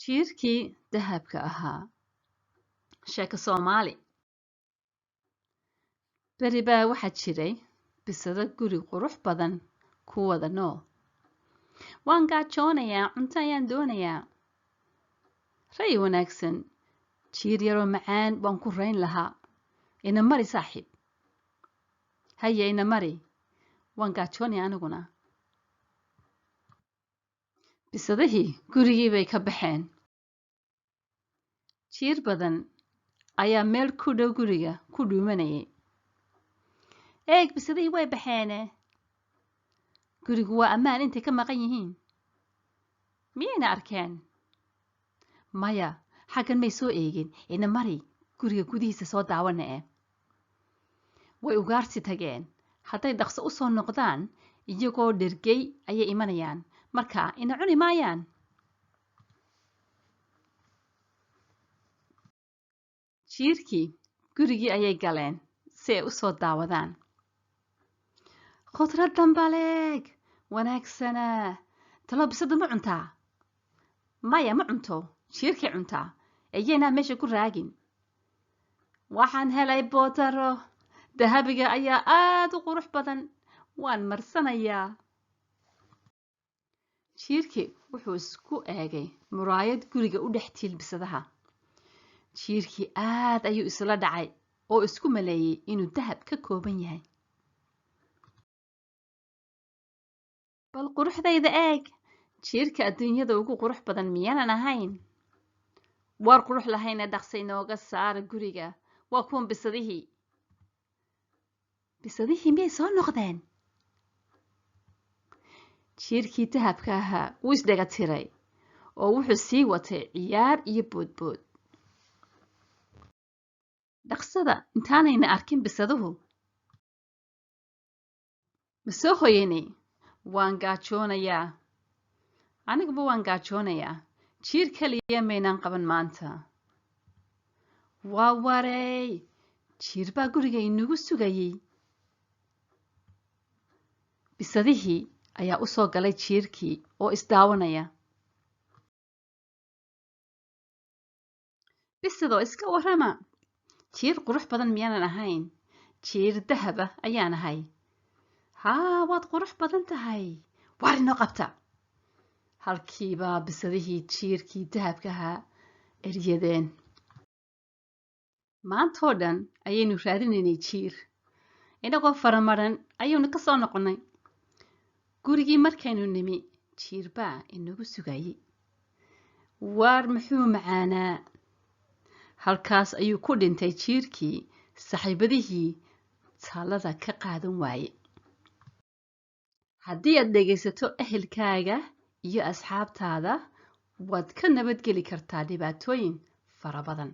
jiirkii dahabka ahaa. Sheeko Soomaali. Beri baa waxaa jiray bisado guri qurux badan ku wada nool. Waan gaajoonayaa, cunto ayaan doonayaa. Ray wanaagsan, jiir yaroo macaan waan ku rayn lahaa. Ina mari saaxiib. Haya ina mari, waan gaajoonayaa aniguna. Bisadihii gurigii bay ka baxeen. Jiir badan ayaa meel ku dhow guriga ku dhuumanayay. Eeg bisadihii way baxeene. Gurigu waa ammaan intay ka maqan yihiin. Miyayna arkeen? Maya, xaggan may soo eegin. Ina mari, guriga gudihiisa soo daawana eh. Way ugaarsi tageen. Hadday dhaqso u soo noqdaan, iyagoo dhergay ayay imanayaan. Markaa ina cuni maayaan. Jiirkii gurigii ayay galeen si ay u soo daawadaan. Khudraddan baleeg, wanaagsana. Talo bisadu ma cuntaa? Maya ma cunto, jiirkay cuntaa. Ayaynaa meesha ku raagin. Waxaan helay bootaro. Dahabiga ayaa aad u qurux badan. Waan marsanayaa. Jiirkii wuxuu isku eegay muraayad guriga u dhex tiil bisadaha. Jiirkii aad ayuu isla dhacay oo isku maleeyay inuu dahab ka kooban yahay. Bal quruxdayda eeg. Jiirka adduunyada ugu qurux badan miyaanan ahayn? Waar qurux lahayna dhaqso inooga saara guriga. Waa kuwan bisadihii. Bisadihii miyay soo noqdeen? Jiirkii dahabka ahaa wuu isdhaga tiray oo wuxuu sii watay ciyaar iyo boodbood. Dhaqsada intaanayna arkin bisaduhu. Ma soo hoyanay? Waan gaajoonayaa. Aniguba waan gaajoonayaa. Jiir kaliya maynaan qaban maanta. Waa wareey. Jiir baa guriga inagu sugayay. Bisadihii ayaa u soo galay jiirkii oo isdaawanaya. Bisadoo iska warrama. Jiir qurux badan miyaanan ahayn? Jiir dahaba ayaan ahay. Haa, waad qurux badan tahay. Waar inoo qabta. Halkiibaa bisadihii jiirkii dahabka ahaa eryadeen. Maantoo dhan ayaynu raadinaynay jiir. Inagoo faramaran ayaynu ka soo noqonnay. Gurigii markaynu nimi, jiir baa inagu sugayay. Waar muxuu macaanaa. Halkaas ayuu ku dhintay jiirkii saaxiibadihii talada ka qaadan waaye. Haddii aad dhegaysato ehelkaaga iyo asxaabtaada, waad ka nabadgeli kartaa dhibaatooyin fara badan.